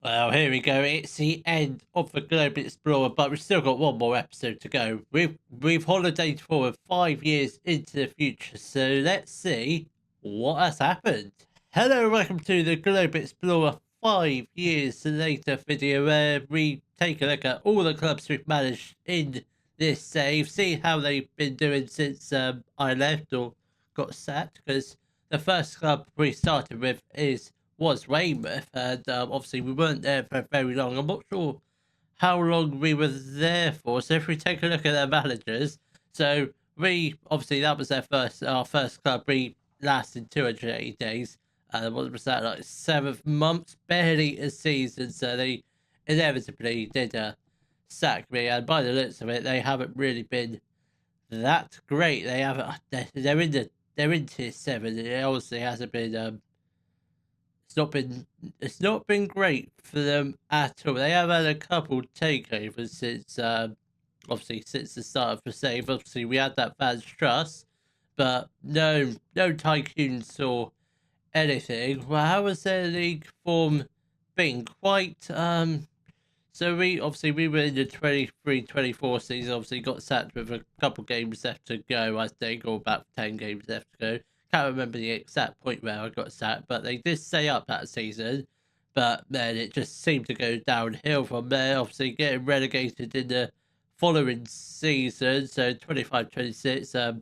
Well, here we go. It's the end of the Global Explorer, but we've still got one more episode to go. We've holidayed forward 5 years into the future, so let's see what has happened. Hello, welcome to the Global Explorer 5 years later video, where we take a look at all the clubs we've managed in this save, see how they've been doing since I left or got sacked. Because the first club we started with was Weymouth, and obviously we weren't there for very long. I'm not sure how long we were there for. So if we take a look at their managers, so we obviously that was our first club. We lasted 280 days. What was that, like 7 months, barely a season? So they inevitably did sack me, and by the looks of it, they haven't really been that great. They haven't. They're in tier 7. It obviously hasn't been it's not been great for them at all. They have had a couple takeovers since obviously since the start of the save. Obviously we had that fans trust, but no tycoons or anything. Well, how was their league form been? Quite so we were in the 23-24 season, obviously got sacked with a couple games left to go, I think, or about 10 games left to go. Can't remember the exact point where I got sacked, but they did stay up that season. But then it just seemed to go downhill from there, obviously getting relegated in the following season. So 25-26,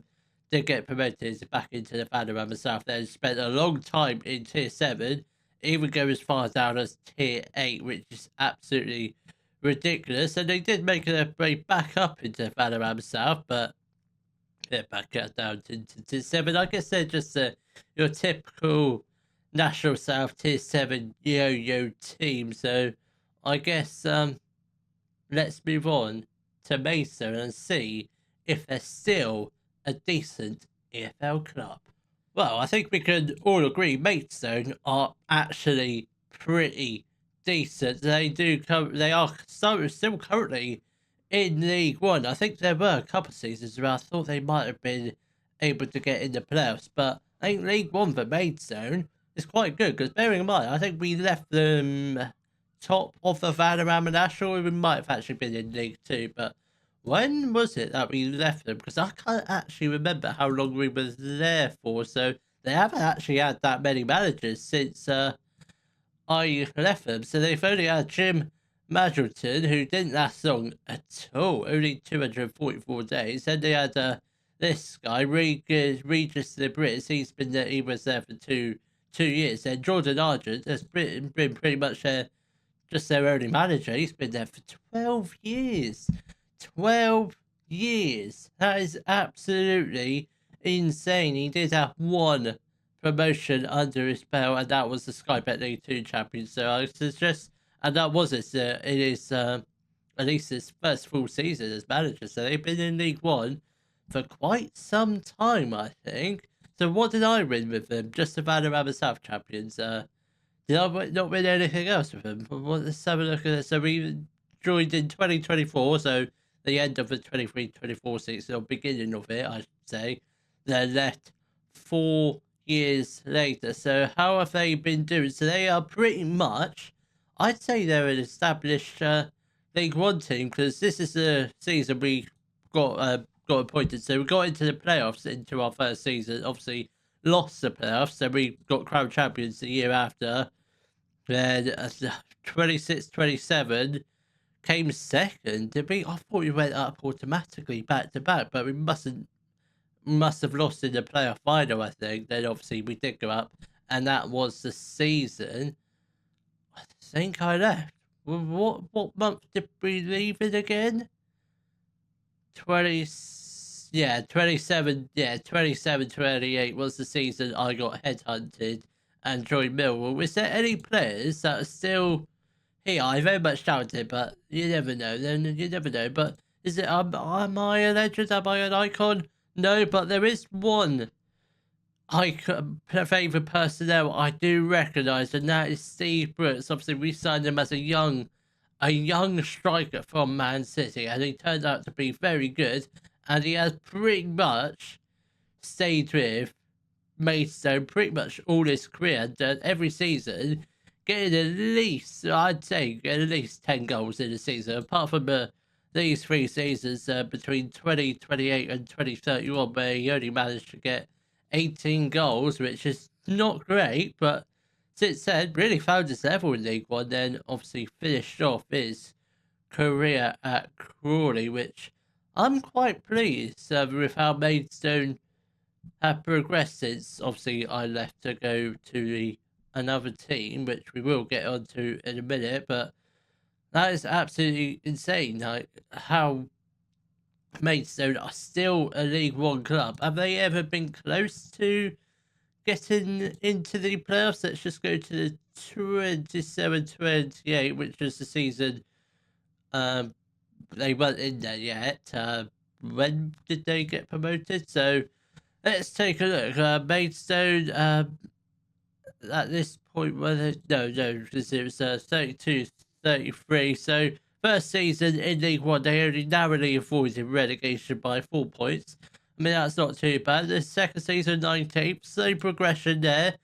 did get promoted back into the Panorama South, then spent a long time in Tier 7, even go as far down as Tier 8, which is absolutely ridiculous. And they did make their way back up into Panorama South, but they're back down to Tier 7. I guess they're just your typical National South Tier 7 yo-yo team. So I guess let's move on to Mesa and see if they're still a decent EFL club. Well, I think we can all agree Maidstone are actually pretty decent. They are still currently in League One. I think there were a couple of seasons where I thought they might have been able to get in the playoffs, but I think League One for Maidstone is quite good. Because bearing in mind, I think we left them top of the Vanarama National. We might have actually been in League Two, but when was it that we left them? Because I can't actually remember how long we were there for. So they haven't actually had that many managers since I left them. So they've only had Jim Madelton, who didn't last long at all, only 244 days. Then they had this guy, Regis the Brits. He was there for two years. Then Jordan Argent has been pretty much just their only manager. He's been there for 12 years. 12 years. That is absolutely insane. He did have one promotion under his belt, and that was the Sky Bet League 2 champion. So I suggest, and that was at least his first full season as manager. So they've been in League One for quite some time, I think. So what did I win with them? Just the Vanarama South champions. Did I not win anything else with them? Let's have a look at it. So we joined in 2024, so the end of the 23-24 season, or beginning of it, I should say. Then left 4 years later. So how have they been doing? So they are pretty much, I'd say they're an established League One team, because this is the season we got appointed. So we got into the playoffs into our first season. Obviously lost the playoffs, so we got crowned champions the year after. Then 26-27 came second. Did we? I thought we went up automatically back to back, but we must have lost in the playoff final, I think. Then obviously we did go up, and that was the season I think I left. What month did we leave it again? 20 yeah, 27 28 was the season I got headhunted and joined Millwall. Is there any players that are still here? I very much doubt it, but you never know. Then you never know. But is it? Am I a legend? Am I an icon? No, but there is one icon, favourite personnel I do recognise, and that is Steve Brooks. Obviously, we signed him as a young striker from Man City, and he turned out to be very good. And he has pretty much stayed with Maidstone pretty much all his career, and every season getting at least, I'd say, at least 10 goals in a season. Apart from these 3 seasons between 2028 and 2031, where he only managed to get 18 goals, which is not great, but since then, really found his level in League One, then obviously finished off his career at Crawley, which I'm quite pleased with how Maidstone have progressed since obviously I left to go to another team, which we will get onto in a minute. But that is absolutely insane. Like how Maidstone are still a League One club. Have they ever been close to getting into the playoffs? Let's just go to the 27-28, which was the season um, they weren't in there yet. When did they get promoted? So let's take a look. Maidstone, at this point, no, because it was 32-33. So, first season in League One, they only narrowly avoided relegation by 4 points. I mean, that's not too bad. The second season, 19th, slow progression there,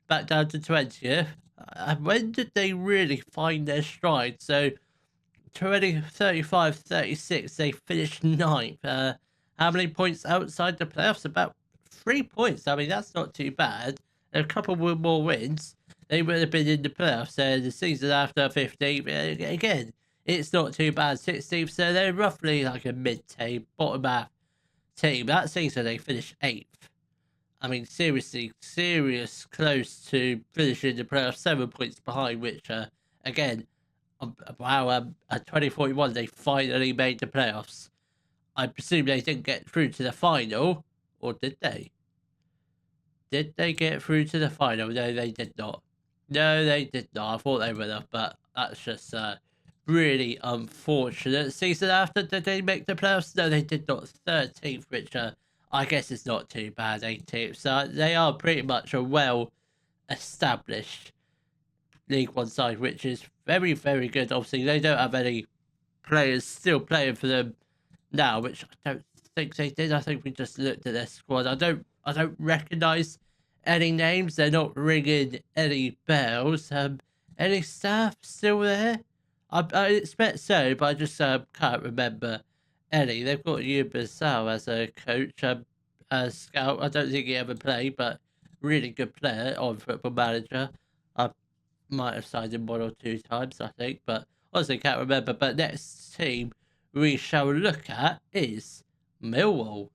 back down to 20th. When did they really find their stride? So, 35-36, they finished ninth. How many points outside the playoffs? About 3 points. I mean, that's not too bad. A couple more wins, they would have been in the playoffs. The season after 15th, again, it's not too bad. 16th, so they're roughly like a mid-table, bottom half team. That season, they finished 8th. I mean, seriously, close to finishing the playoffs, 7 points behind, which, again, wow, at 2041, they finally made the playoffs. I presume they didn't get through to the final, or did they? Did they get through to the final? No, they did not. No, they did not. I thought they would have, but that's just really unfortunate. Season after, did they make the playoffs? No, they did not. 13th, which I guess is not too bad. 18th. So they are pretty much a well-established League One side, which is very, very good. Obviously, they don't have any players still playing for them now, which I don't think they did. I think we just looked at their squad. I don't recognise any names. They're not ringing any bells. Any staff still there? I expect so, but I just can't remember any. They've got Basal as a coach, as scout. I don't think he ever played, but really good player on Football Manager. I might have signed him 1 or 2 times, I think, but honestly can't remember. But next team we shall look at is Millwall.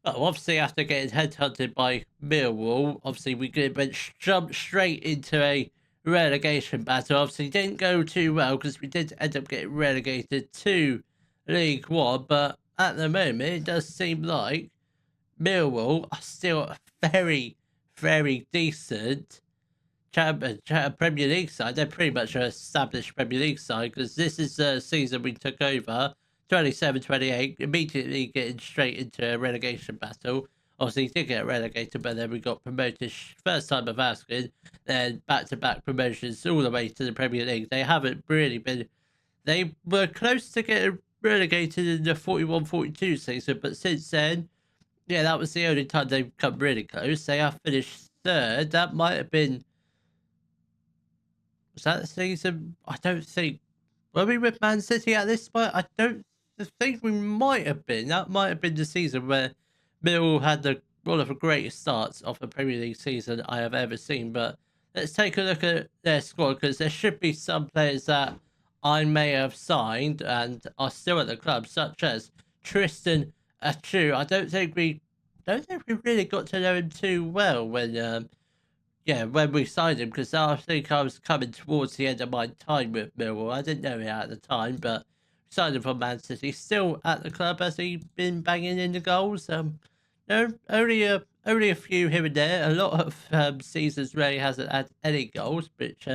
Oh, obviously after getting headhunted by Millwall, obviously we went jump straight into a relegation battle. Obviously didn't go too well because we did end up getting relegated to League One, but at the moment it does seem like Millwall are still very, very decent Premier League side. They're pretty much an established Premier League side because this is the season we took over, 27-28, immediately getting straight into a relegation battle. Obviously, did get relegated, but then we got promoted first time of asking, then back-to-back promotions all the way to the Premier League. They haven't really been. They were close to getting relegated in the 41-42 season, but since then, yeah, that was the only time they've come really close. They have finished third. That might have been. Was that the season? I don't think. Were we with Man City at this point? I don't think we might have been. That might have been the season where Millwall had one of the greatest starts of a Premier League season I have ever seen. But let's take a look at their squad because there should be some players that I may have signed and are still at the club, such as Tristan Achu. I don't think we really got to know him too well when we signed him, because I think I was coming towards the end of my time with Millwall. I didn't know it at the time, but signed him from Man City. Still at the club. Has he been banging in the goals? No, only a few here and there. A lot of seasons where he hasn't had any goals, which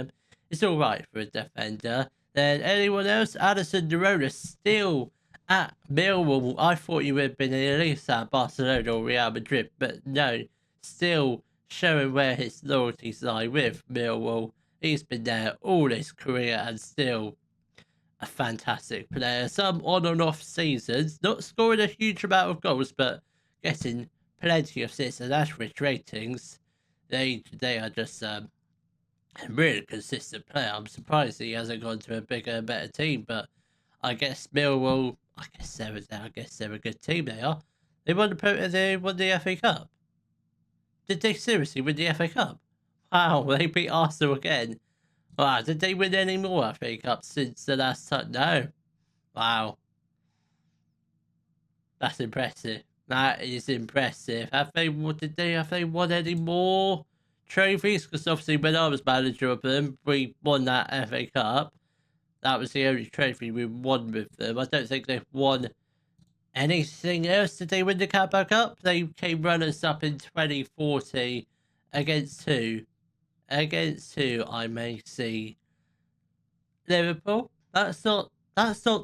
is all right for a defender. Then anyone else? Addison Nerona still at Millwall. I thought he would have been at least at Barcelona or Real Madrid, but no, still showing where his loyalties lie with Millwall. He's been there all his career and still a fantastic player. Some on and off seasons, not scoring a huge amount of goals, but getting plenty of assists and average ratings. They are just really consistent player. I'm surprised he hasn't gone to a bigger, better team. But I guess Millwall. I guess they're a good team. They are. They won the FA Cup. Did they seriously win the FA Cup? Wow, they beat Arsenal again. Wow, did they win any more FA Cups since the last time? No. Wow, that's impressive. That is impressive. Have they won any more trophies? Because obviously when I was manager of them, we won that FA Cup. That was the only trophy we won with them. I don't think they've won anything else. Did they win the Carabao Cup? They came runners up in 2040 against who? Against who I may see Liverpool. That's not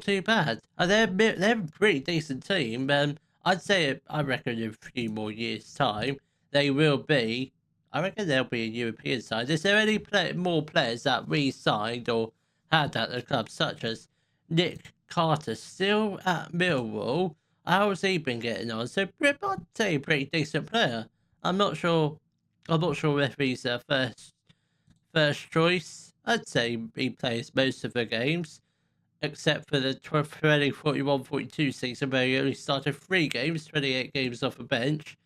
too bad. They're a pretty decent team. I'd say I reckon in a few more years' time they will be. I reckon they'll be a European side. Is there any more players that we signed or had at the club, such as Nick Carter, still at Millwall? How's he been getting on? So I'd say a pretty decent player. I'm not sure. I'm not sure if he's a first choice. I'd say he plays most of the games, except for the 20, 41, 42 season where he only started 3 games, 28 games off a bench.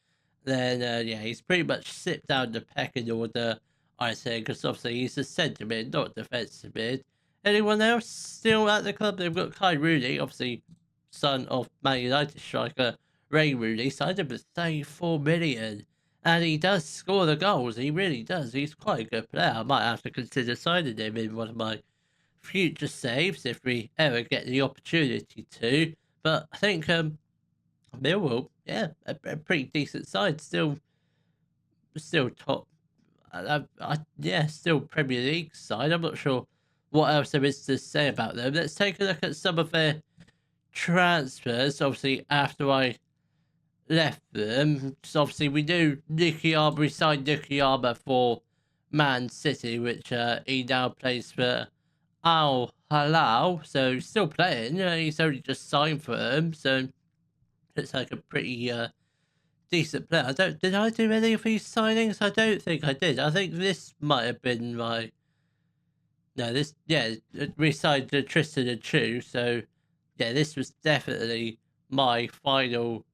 Then, yeah, he's pretty much slipped down the pecking order, I say, because obviously he's a centre mid, not defensive mid. Anyone else still at the club? They've got Kai Rooney, obviously son of Man United striker Ray Rooney, signed him for 34 million. And he does score the goals. He really does. He's quite a good player. I might have to consider signing him in one of my future saves if we ever get the opportunity to. But I think Millwall, yeah, a pretty decent side. Still top. Yeah, still Premier League side. I'm not sure what else there is to say about them. Let's take a look at some of their transfers. Obviously, after I left them. So obviously, we knew we signed Nicky for Man City, which he now plays for Al Hilal. So he's still playing. He's only just signed for them. So it's like a pretty decent player. Did I do any of these signings? I don't think I did. I think this might have been my. No, this, yeah, we signed Tristan and Chu. So yeah, this was definitely my final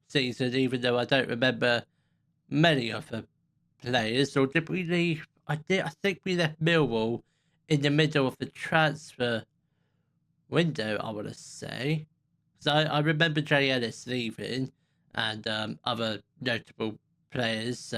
season, even though I don't remember many of the players. Or did we leave? I did. I think we left Millwall in the middle of the transfer window, I want to say. Because I remember Jay Ellis leaving and other notable players,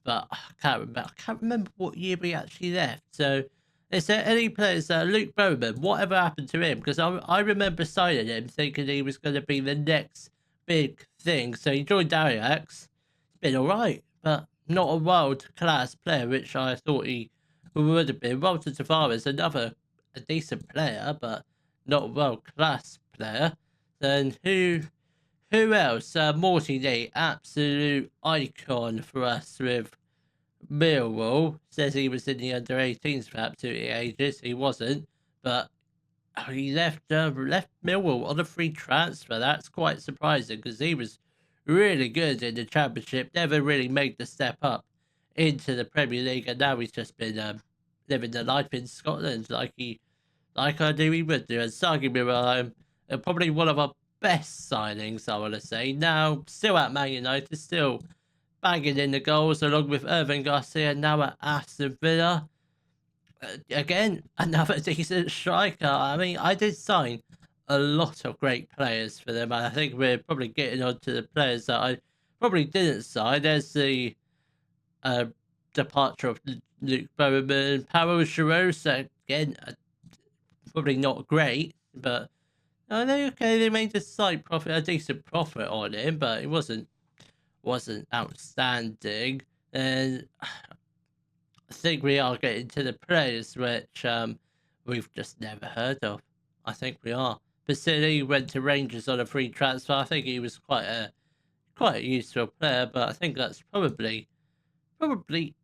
but I can't remember what year we actually left. So, is there any players? Luke Bowman, whatever happened to him? Because I remember signing him thinking he was going to be the next big thing. So he joined Ajax. It's been all right, but not a world class player, which I thought he would have been. Walter Tavares, a decent player, but not a world class player. Then who else? Morty Lee, absolute icon for us with Millwall. Says he was in the under 18s for absolutely ages. He wasn't, but he left Millwall on a free transfer. That's quite surprising because he was really good in the Championship. Never really made the step up into the Premier League, and now he's just been living the life in Scotland like I knew he would do. And Sagi Miralem, probably one of our best signings, I want to say. Now, still at Man United, still bagging in the goals along with Irving Garcia, now at Aston Villa. Again, another decent striker. I mean, I did sign a lot of great players for them. And I think we're probably getting on to the players that I probably didn't sign. There's the departure of Luke Bowman, Paulo Giroux. So again, probably not great, but they made a decent profit on him, but it wasn't outstanding. And I think we are getting to the players which we've just never heard of. I think we are. Basili went to Rangers on a free transfer. I think he was quite a useful player, but I think that's probably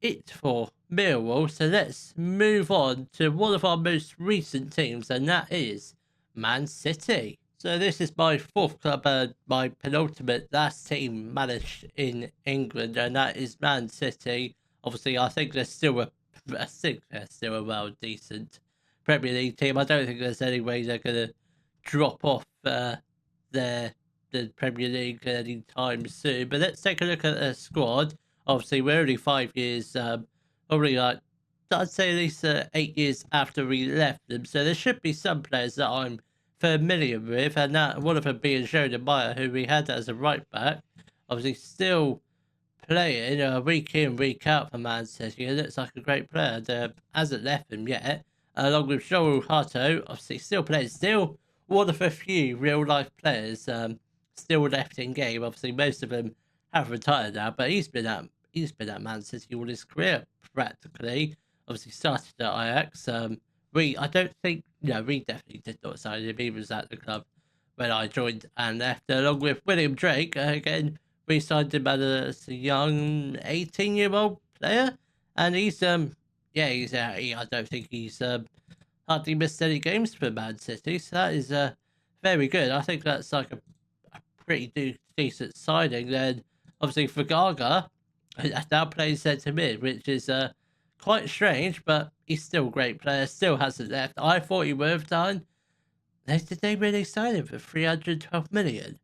it for Millwall. So let's move on to one of our most recent teams, and that is Man City. So this is my fourth club, my penultimate last team managed in England, and that is Man City. Obviously, I think there's still I think they're still a well decent Premier League team. I don't think there's any way they're going to drop off their the Premier League anytime soon. But let's take a look at the squad. Obviously, we're only 5 years, probably like I'd say at least 8 years after we left them. So there should be some players that I'm familiar with, and that one of them being Jordan Meyer, who we had as a right back. Obviously, still playing week in, week out for Man City. He looks like a great player. Hasn't left him yet. Along with Joel Hutto, obviously still playing. Still one of a few real life players still left in game. Obviously, most of them have retired now, but he's been at Man City all his career practically. Obviously, started at Ajax. I don't think we definitely did not sign him. He was at the club when I joined and left, along with William Drake again. We signed him as a young 18-year-old player, and I don't think he's hardly missed any games for Man City, so that is very good. I think that's like a pretty decent signing. Then obviously for Gaga, now plays centre mid, which is quite strange, but he's still a great player. Still hasn't left. I thought he would have done. Did they really sign him for 312 million?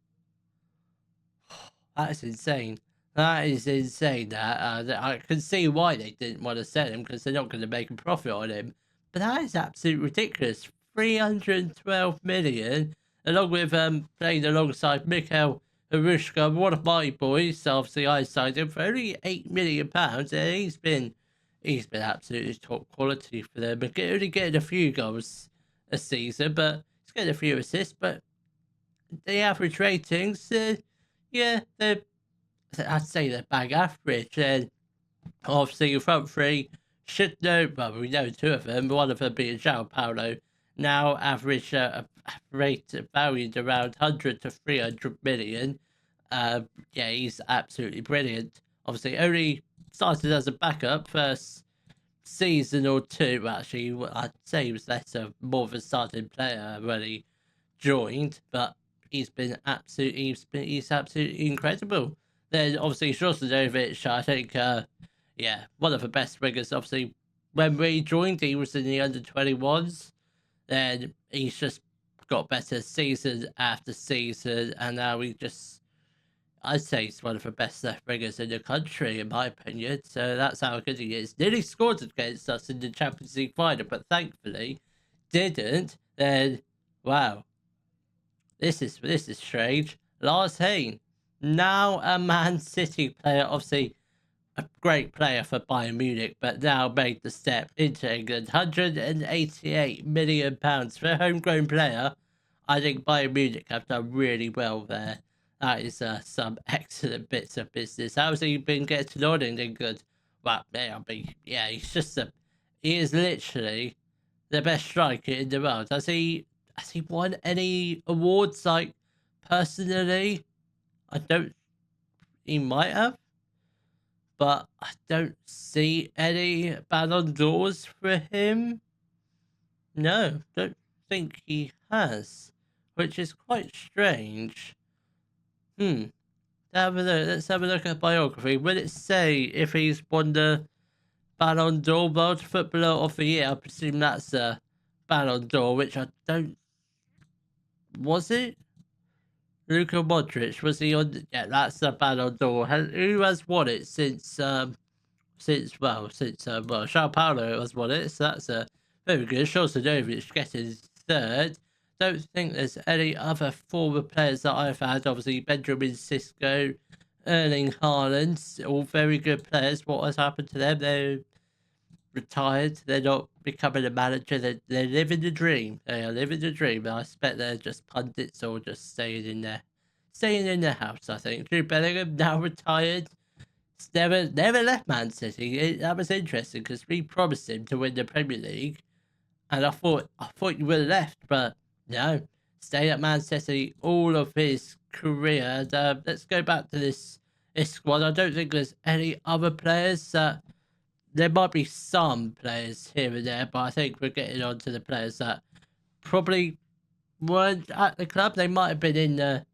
That's insane. That is insane. That I can see why they didn't want to sell him, because they're not going to make a profit on him. But that is absolutely ridiculous. 312 million, along with playing alongside Mikhail Harushka, one of my boys. Obviously, I signed him for only £8 million, and he's been absolutely top quality for them. Only getting a few goals a season, but he's getting a few assists. But the average ratings, yeah, I'd say they're bang average. And obviously, your front three should know. Well, we know two of them. One of them being João Paulo, now average rate valued around 100 to 300 million. Yeah, he's absolutely brilliant. Obviously, only started as a backup first season or two. Actually, I'd say he was more of a starting player when he joined, but he's absolutely incredible. Then obviously Srosanovic, I think, yeah, one of the best wingers. Obviously, when we joined, he was in the under 21s. Then he's just got better season after season, and now I'd say he's one of the best left wingers in the country, in my opinion. So that's how good he is. Nearly scored against us in the Champions League final, but thankfully didn't. Then, wow. This is strange. Lars Hayne, now a Man City player, obviously a great player for Bayern Munich, but now made the step into England. £188 million for a homegrown player. I think Bayern Munich have done really well there. That is some excellent bits of business. How's he been getting on in England? Well, yeah, he is literally the best striker in the world. Has he won any awards, like, personally? I don't. He might have, but I don't see any Ballon d'Ors for him. No, don't think he has, which is quite strange. Let's have a look at biography. Will it say if he's won the Ballon d'Or, World Footballer of the Year? I presume that's a Ballon d'Or, which I don't. Was it? Luka Modric, was he on? Yeah, that's the Ballon d'Or. Who has won it since João Paulo has won it, so that's a very good. Srosanovic getting third. Don't think there's any other former players that I've had. Obviously, Benjamin Sisko, Erling Haaland, all very good players. What has happened to them? They're retired. They're not becoming a manager. They're living the dream. They are living the dream. I expect they're just pundits or just staying in their house. I think Jude Bellingham, now retired. Never left Man City. That was interesting because we promised him to win the Premier League, and I thought you would have left, but no, stayed at Man City all of his career. And, let's go back to this squad. I don't think there's any other players. There might be some players here and there, but I think we're getting on to the players that probably weren't at the club. They might have been in the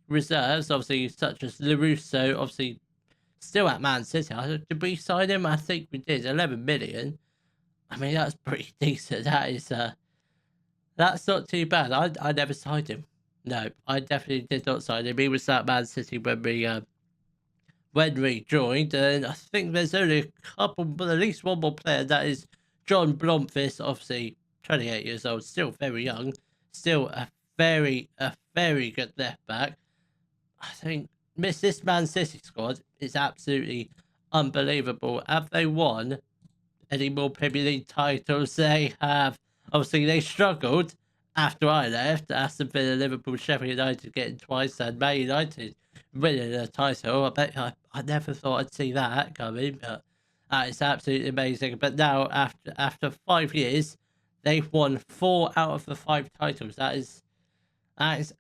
reserves, obviously, such as LaRusso, obviously still at Man City. Did we sign him? I think we did. 11 million. I mean, that's pretty decent. That's not too bad. I never signed him. No, I definitely did not sign him. He was at Man City when we joined, and I think there's only a couple, but at least one more player. That is John Blomqvist, obviously 28 years old, still very young, still a very good left back. I think this Man City squad is absolutely unbelievable. Have they won any more Premier League titles? They have. Obviously, they struggled after I left. Aston Villa, Liverpool, Sheffield United getting twice, and Man United winning a title. I never thought I'd see that coming, but that is absolutely amazing. But now, after 5 years, they've won 4 out of the 5 titles. That is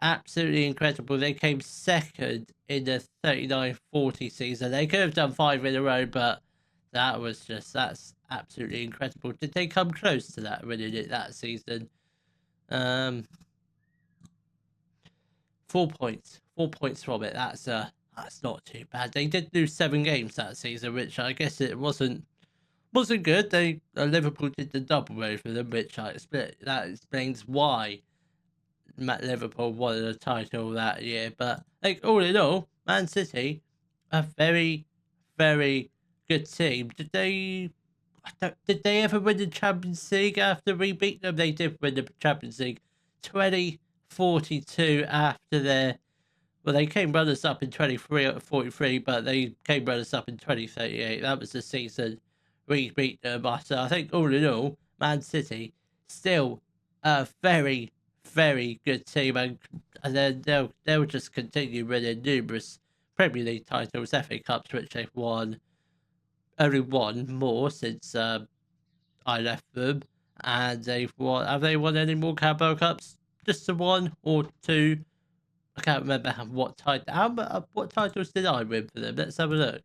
absolutely incredible. They came second in the 39-40 season. They could have done 5 in a row, but that's absolutely incredible. Did they come close to that winning it that season? Um, 4 points. 4 points from it. That's not too bad. They did lose 7 games that season, which I guess it wasn't good. Liverpool did the double over them, which that explains why Liverpool won the title that year. But like all in all, Man City, a very, very good team. Did they ever win the Champions League after we beat them? They did win the Champions League 2042 after their. Well, they came runners up in 2043, but they came runners up in 2038. That was the season we beat them. But I think all in all, Man City still a very, very good team, and then they'll just continue winning numerous Premier League titles, FA Cups, which they've won. Only one more since I left them, and they've won. Have they won any more Carabao Cups? Just the one or two. I can't remember what titles did I win for them. Let's have a look.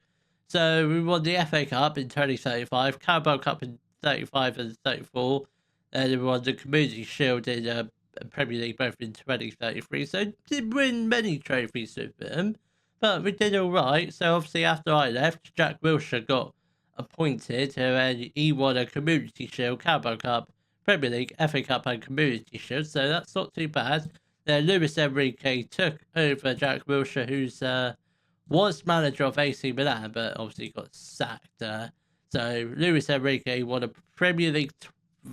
So we won the FA Cup in 2035, Carabao Cup in 35 and 34, and we won the Community Shield in Premier League both in 2033. So did win many trophies with them, but we did all right. So obviously after I left, Jack Wilshere got appointed, and he won a Community Shield, Carabao Cup, Premier League, FA Cup, and Community Shield. So that's not too bad. Then Luis Enrique took over Jack Wilshere, who's was manager of AC Milan, but obviously got sacked. So Luis Enrique won a Premier League,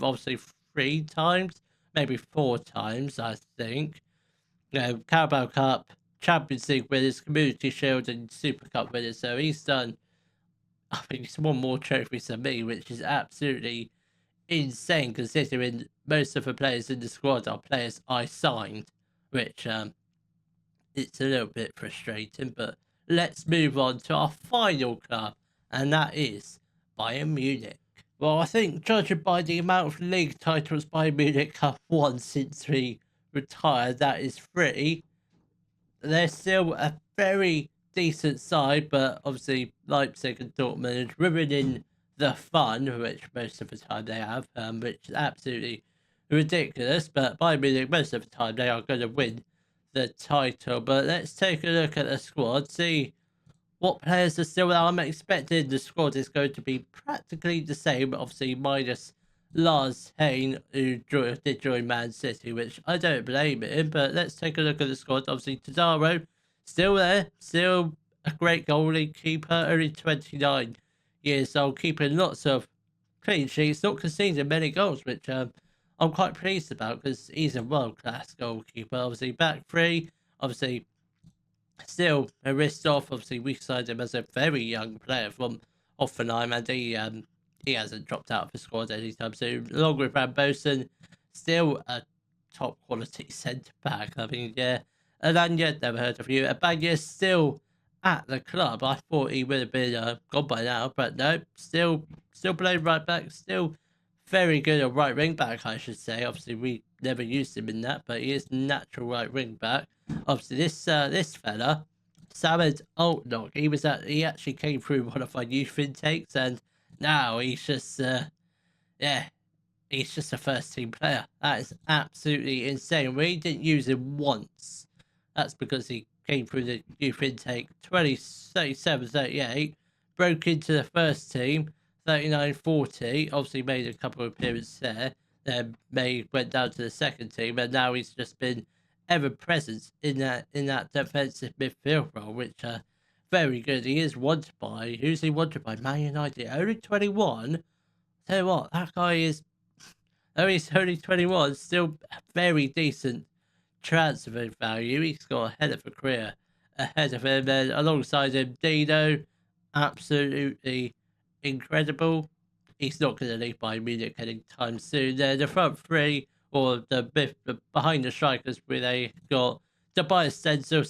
obviously 3 times, maybe 4 times, I think. Carabao Cup, Champions League winners, Community Shield, and Super Cup winners. So he's done. I think he's won more trophies than me, which is absolutely insane considering most of the players in the squad are players I signed, which it's a little bit frustrating. But let's move on to our final club, and that is Bayern Munich. Well, I think judging by the amount of league titles Bayern Munich have won since we retired, that is 3. They're still a very decent side, but obviously Leipzig and Dortmund ruining the fun, which most of the time they have, which is absolutely ridiculous. But Bayern Munich, most of the time, they are going to win the title. But let's take a look at the squad, see what players are still there. I'm expecting the squad is going to be practically the same, obviously, minus Lars Hayne, who did join Man City, which I don't blame him. But let's take a look at the squad. Obviously, Tadaro, still there, still a great goalie keeper, only 29 years old, keeping lots of clean sheets, not conceding many goals, which I'm quite pleased about because he's a world-class goalkeeper. Obviously, back three, obviously, still a wrist off. Obviously, we signed him as a very young player from Hoffenheim, and he hasn't dropped out of the squad anytime soon. Along with Van Bosen, still a top quality centre back. I mean, yeah, Alanya, never heard of you. Abanya's still at the club. I thought he would have been gone by now, but no, still playing right back, still very good at right wing back, I should say. Obviously, we never used him in that, but he is natural right wing back. Obviously, this fella, Samad Altnock, he actually came through one of our youth intakes, and now he's just he's just a first team player. That is absolutely insane. We didn't use him once. That's because he came through the youth intake 37, 38, broke into the first team, 39-40. Obviously made a couple of appearances there. Then May went down to the second team, and now he's just been ever present in that defensive midfield role, which very good. He is wanted by, who's he wanted by? Man United. Only 21. Tell you what, that guy is. Though he's only 21, still very decent transfer value. He's got a hell of a career ahead of him. And alongside him, Dino, absolutely incredible. He's not going to leave Bayern Munich anytime soon. The front three, or the behind the strikers, where they got Tobias Stenzel,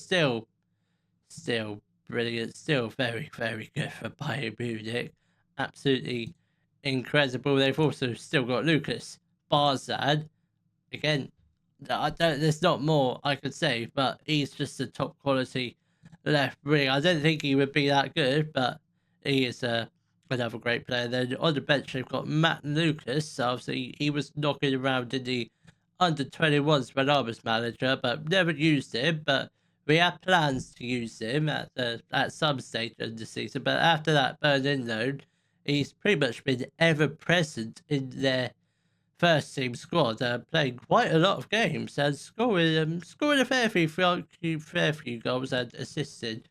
still brilliant, still very, very good for Bayern Munich. Absolutely incredible. They've also still got Lucas Barzan. Again, there's not more I could say, but he's just a top quality left wing. I don't think he would be that good, but he is another great player. Then on the bench, they've got Matt Lucas. Obviously, he was knocking around in the under 21s when I was manager, but never used him. But we had plans to use him at some stage of the season. But after that Berlin loan, he's pretty much been ever present in their first team squad, playing quite a lot of games and scoring a fair few goals and assisted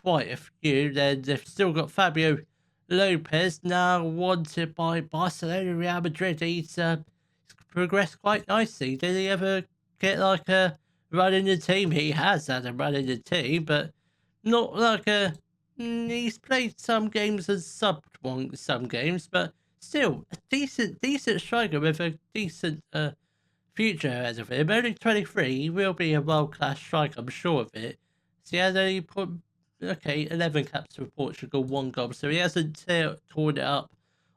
quite a few. Then they've still got Fabio Lopez, now wanted by Barcelona, Real Madrid. He's progressed quite nicely. Did he ever get like a run in the team? He has had a run in the team, but not like a. He's played some games and subbed some games, but still a decent striker with a decent future ahead of him. Only 23, he will be a world-class striker, I'm sure of it. So he has only put 11 caps for Portugal, 1 goal, so he hasn't torn it up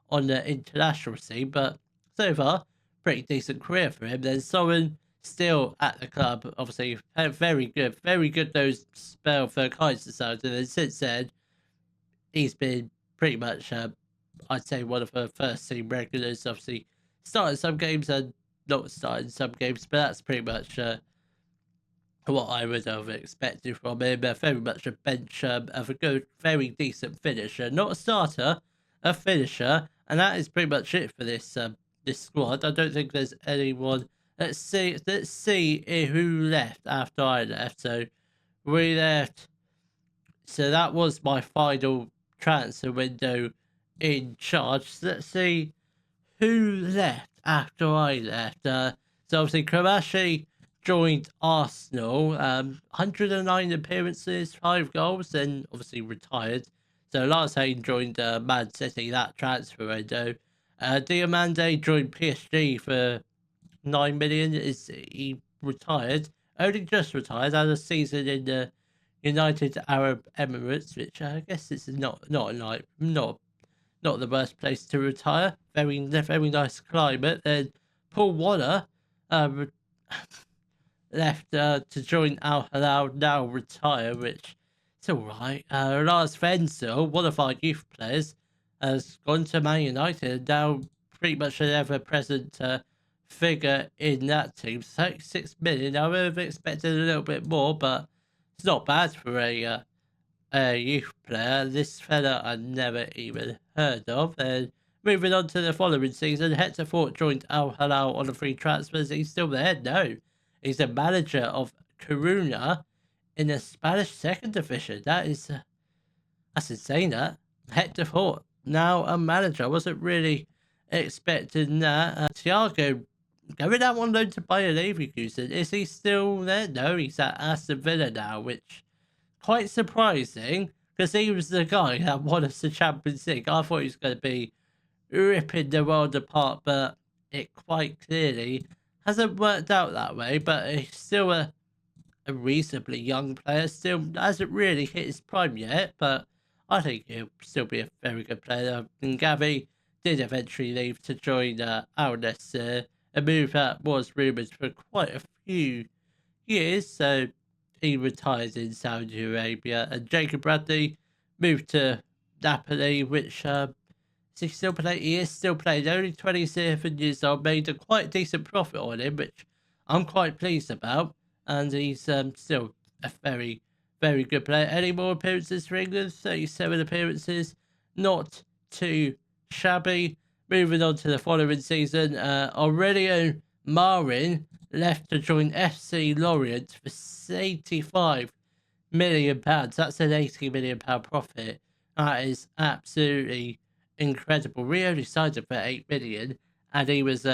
on the international scene, but so far pretty decent career for him. Then Soren still at the club, obviously very good those spell for Kaiserslautern, and then since then he's been pretty much I'd say one of her first team regulars. Obviously started some games and not started some games, but that's pretty much what I would have expected from him. Very much a bench of a good, very decent finisher, not a starter, a finisher, and that is pretty much it for this squad. I don't think there's anyone. Let's see who left after I left. So we left. So that was my final transfer window in charge. So let's see who left after I left. So obviously Kramashi joined Arsenal. 109 appearances, 5 goals, then obviously retired. So Lars Hayne joined Man City, that transfer window. Diamande joined PSG for 9 million. He retired? Only just retired. Had a season in the United Arab Emirates, which I guess this is not the worst place to retire. Very nice climate. Then Paul Waller left to join Al Hilal, now retire, which is all right. Lars Wenzel, one of our youth players, has gone to Man United, now pretty much an ever-present figure in that team. 36 million. I would have expected a little bit more, but it's not bad for a youth player. This fella I never even heard of. And moving on to the following season, Hector Fort joined Al Hilal on the free transfers. He's still there? No. He's the manager of Coruna in the Spanish second division. That's insane, that. Hector Fort, now a manager. I wasn't really expecting that. Thiago going out on loan to Bayer Leverkusen. Is he still there? No, he's at Aston Villa now, which quite surprising, because he was the guy that won us the Champions League. I thought he was going to be ripping the world apart, but it quite clearly hasn't worked out that way. But he's still a reasonably young player, still hasn't really hit his prime yet, but I think he'll still be a very good player. And Gavi did eventually leave to join Al Nassr, a move that was rumoured for quite a few years, so he retired in Saudi Arabia. And Jacob Bradley moved to Napoli, which is he still playing? He is still playing. Only 27 years old, made a quite decent profit on him, which I'm quite pleased about. And he's still a very, very good player. Any more appearances for England? 37 appearances, not too shabby. Moving on to the following season, Aurelio Marin left to join FC Lorient for £85 million. That's an £80 million profit. That is absolutely incredible. We only signed him for 8 million, and he was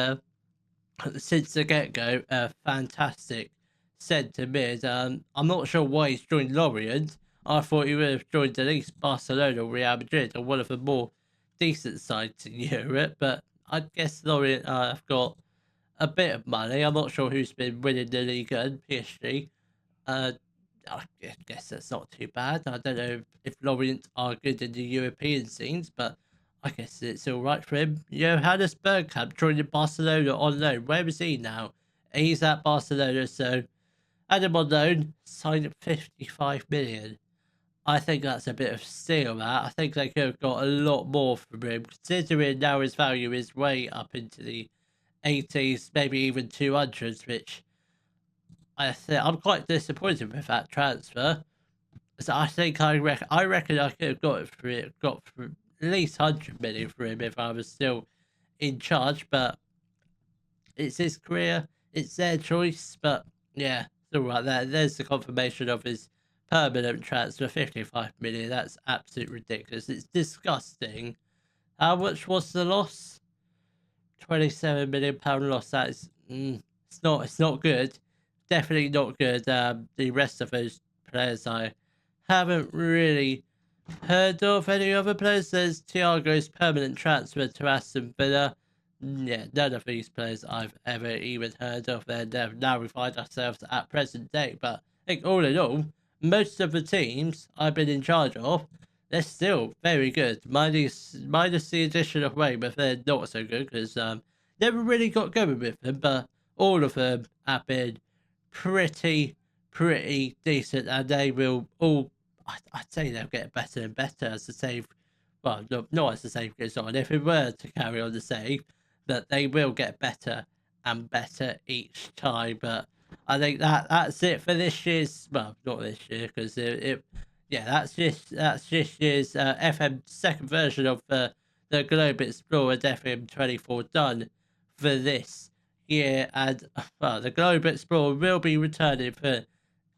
since the get go a fantastic centre mid. I'm not sure why he's joined Lorient. I thought he would have joined at least Barcelona or Real Madrid or one of the more decent sides in Europe, but I guess Lorient have got a bit of money. I'm not sure who's been winning the league and PSG. Uh, I guess that's not too bad. I don't know if Lorient are good in the European scenes, but I guess it's all right for him. Johannes Bergkamp joined Barcelona on loan. Where is he now? He's at Barcelona, so had him on loan, signed at 55 million. I think that's a bit of steal, that. I think they could have got a lot more from him, considering now his value is way up into the 80s, maybe even 200s, which I'm quite disappointed with that transfer. So I reckon I could have got for at least 100 million for him if I was still in charge. But it's his career, it's their choice. But yeah, it's all right there. There's the confirmation of his permanent transfer, 55 million. That's absolutely ridiculous. It's disgusting. How much was the loss? £27 million loss. That is, it's not good. Definitely not good. The rest of those players I haven't really heard of. Any other players? There's Thiago's permanent transfer to Aston Villa. Yeah, none of these players I've ever even heard of. Now we find ourselves at present day. But I think all in all, most of the teams I've been in charge of, they're still very good. Minus the addition of Weymouth, they're not so good because never really got going with them. But all of them have been pretty decent, and they will all. I'd say they'll get better and better as the save. Well, not as the save goes on. If it were to carry on the save, that they will get better and better each time. But I think that's it for this year's. Well, not this year because yeah, that's this year's FM second version of the Globe Explorer FM 24 done for this year. And well, the Globe Explorer will be returning for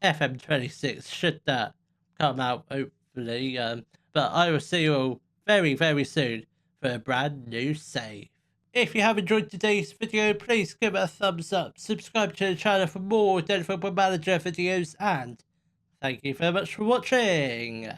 FM 26 should that come out hopefully. But I will see you all very soon for a brand new save. If you have enjoyed today's video, please give it a thumbs up, subscribe to the channel for more Den Football Manager videos, and thank you very much for watching.